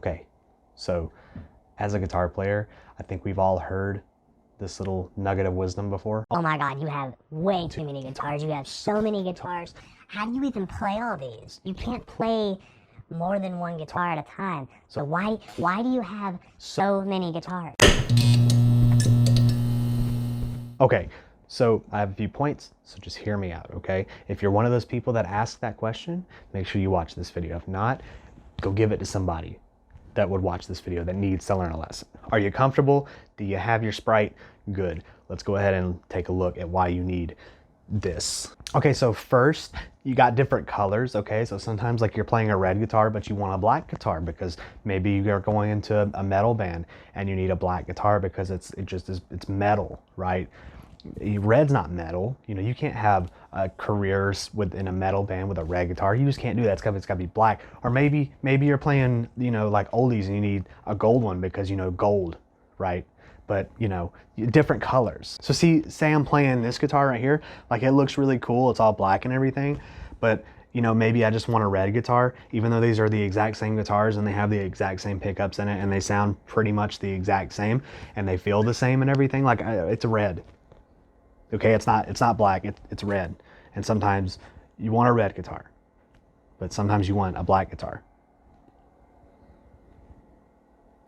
Okay, so as a guitar player, I think we've all heard this little nugget of wisdom before. Oh my God, you have way too many guitars. You have so many guitars. How do you even play all these? You can't play more than one guitar at a time. So why do you have so many guitars? Okay, so I have a few points, so just hear me out, okay? If you're one of those people that ask that question, make sure you watch this video. If not, go give it to somebody that would watch this video that needs to learn a lesson. Are you comfortable? Do you have your Sprite? Good. Let's go ahead and take a look at why you need this. Okay, so first, you got different colors, okay? So sometimes like you're playing a red guitar, but you want a black guitar because maybe you're going into a metal band and you need a black guitar because it's metal, right? Red's not metal. You know, you can't have careers within a metal band with a red guitar. You just can't do that. It's got to be black. Or maybe you're playing, you know, like oldies and you need a gold one because, you know, gold, right? But, you know, different colors. So see, say I'm playing this guitar right here, like it looks really cool. It's all black and everything, but you know, maybe I just want a red guitar, even though these are the exact same guitars and they have the exact same pickups in it and they sound pretty much the exact same and they feel the same and everything. Like it's a red. Okay, it's not black, it's red. And sometimes you want a red guitar, but sometimes you want a black guitar.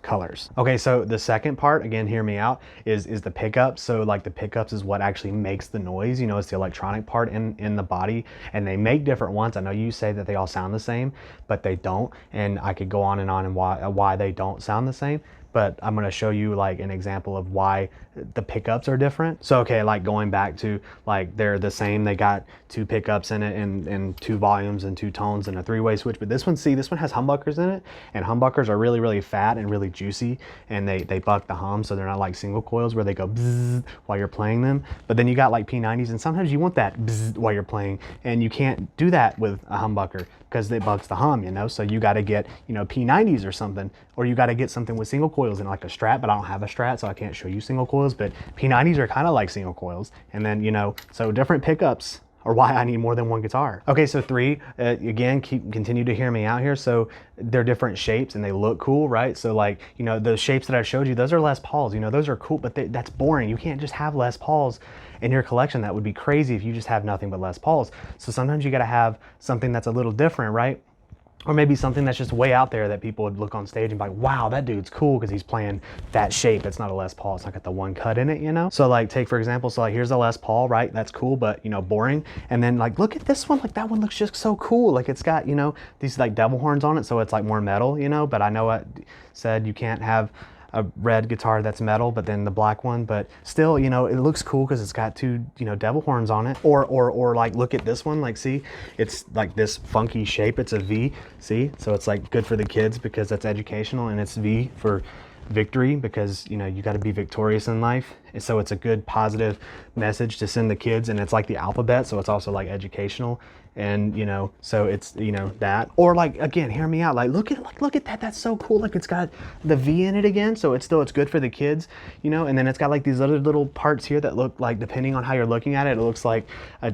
Colors. Okay, so the second part, again, hear me out, is the pickups. So like the pickups is what actually makes the noise. You know, it's the electronic part in the body, and they make different ones. I know you say that they all sound the same, but they don't. And I could go on and why they don't sound the same. But I'm going to show you like an example of why the pickups are different. So, okay, like going back to like they're the same. They got two pickups in it and two volumes and two tones and a three-way switch. But this one, see, this one has humbuckers in it, and humbuckers are really, really fat and really juicy, and they buck the hum, so they're not like single coils where they go bzzz while you're playing them. But then you got like P90s, and sometimes you want that bzzz while you're playing, and you can't do that with a humbucker because it bucks the hum, you know. So you got to get, you know, P90s or something, or you got to get something with single coils and like a Strat. But I don't have a Strat, so I can't show you single coils. But P90s are kind of like single coils, and then, you know, so different pickups or why I need more than one guitar. Okay, so three, again, continue to hear me out here. So they're different shapes and they look cool, right? So like, you know, the shapes that I showed you, those are Les Pauls, you know, those are cool, but that's boring. You can't just have Les Pauls in your collection. That would be crazy if you just have nothing but Les Pauls. So sometimes you gotta have something that's a little different, right? Or maybe something that's just way out there that people would look on stage and be like, wow, that dude's cool because he's playing that shape. It's not a Les Paul. It's not got the one cut in it, you know? So like, take for example, so like here's a Les Paul, right? That's cool, but you know, boring. And then like, look at this one. Like that one looks just so cool. Like it's got, you know, these like devil horns on it. So it's like more metal, you know, but I know I said you can't have a red guitar that's metal, but then the black one, but still, you know, it looks cool because it's got two, you know, devil horns on it. Or like, look at this one, like, see, it's like this funky shape. It's a V, see? So it's like good for the kids because that's educational, and it's V for victory because, you know, you got to be victorious in life. And so it's a good positive message to send the kids, and it's like the alphabet, so it's also like educational. And you know, so it's, you know, that. Or like, again, hear me out, like look at that, that's so cool. Like it's got the V in it again, so it's good for the kids, you know. And then it's got like these other little parts here that look like, depending on how you're looking at it, it looks like a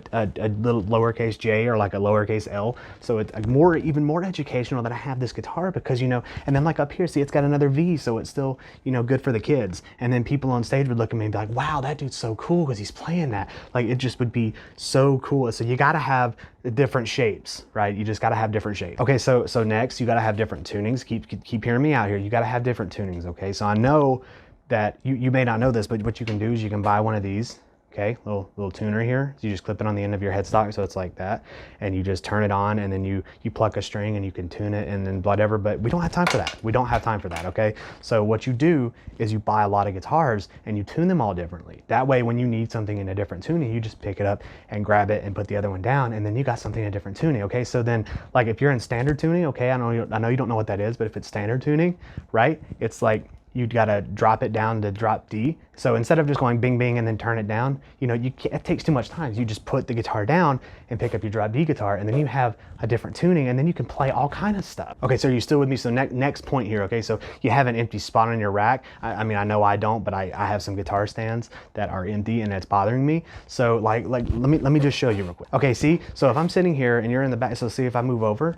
little lowercase j or like a lowercase l. So it's even more educational that I have this guitar because, you know. And then like up here, see, it's got another V, so it's still, you know, good for the kids. And then people on stage would look at me and be like, wow, that dude's so cool because he's playing that. Like it just would be so cool. So you got to have different shapes, right? You just got to have different shapes. Okay, so next you got to have different tunings. Keep hearing me out here. You got to have different tunings. Okay, so I know that you may not know this, but what you can do is you can buy one of these. Okay, little tuner here. So you just clip it on the end of your headstock, so it's like that, and you just turn it on, and then you pluck a string and you can tune it and then whatever. But we don't have time for that. We don't have time for that. Okay, so what you do is you buy a lot of guitars and you tune them all differently. That way, when you need something in a different tuning, you just pick it up and grab it and put the other one down, and then you got something in a different tuning. Okay, so then like if you're in standard tuning, okay, I know you don't know what that is, but if it's standard tuning, right, it's like you'd got to drop it down to drop D. So instead of just going bing, bing, and then turn it down, you know, it takes too much time. You just put the guitar down and pick up your drop D guitar, and then you have a different tuning, and then you can play all kind of stuff. Okay, so are you still with me? So next point here, okay, so you have an empty spot on your rack. I mean, I know I don't, but I have some guitar stands that are empty, and it's bothering me. So like let me just show you real quick. Okay, see, so if I'm sitting here and you're in the back, so see if I move over,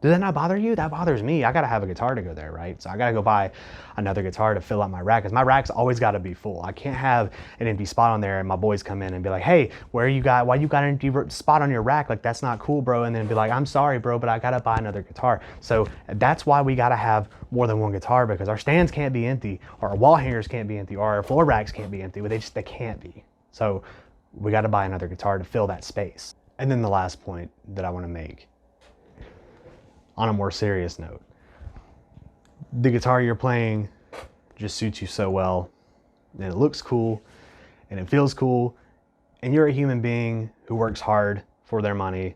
Does that not bother you? That bothers me. I gotta have a guitar to go there, right? So I gotta go buy another guitar to fill out my rack, because my rack's always gotta be full. I can't have an empty spot on there and my boys come in and be like, hey, why you got an empty spot on your rack? Like, that's not cool, bro. And then be like, I'm sorry, bro, but I gotta buy another guitar. So that's why we gotta have more than one guitar, because our stands can't be empty, or our wall hangers can't be empty, or our floor racks can't be empty. They can't be. So we gotta buy another guitar to fill that space. And then the last point that I wanna make, on a more serious note, the guitar you're playing just suits you so well, and it looks cool, and it feels cool, and you're a human being who works hard for their money.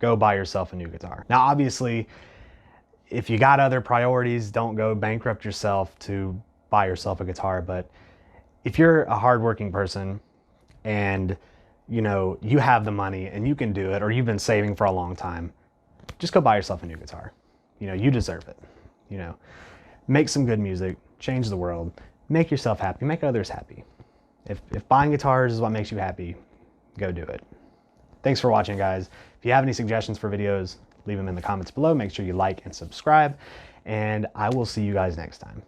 Go buy yourself a new guitar. Now, obviously, if you got other priorities, don't go bankrupt yourself to buy yourself a guitar. But if you're a hardworking person and you have the money and you can do it, or you've been saving for a long time, just go buy yourself a new guitar. You deserve it. Make some good music, change the world, make yourself happy, make others happy. If buying guitars is what makes you happy, go do it. Thanks for watching, guys. If you have any suggestions for videos, leave them in the comments below. Make sure you like and subscribe, and I will see you guys next time.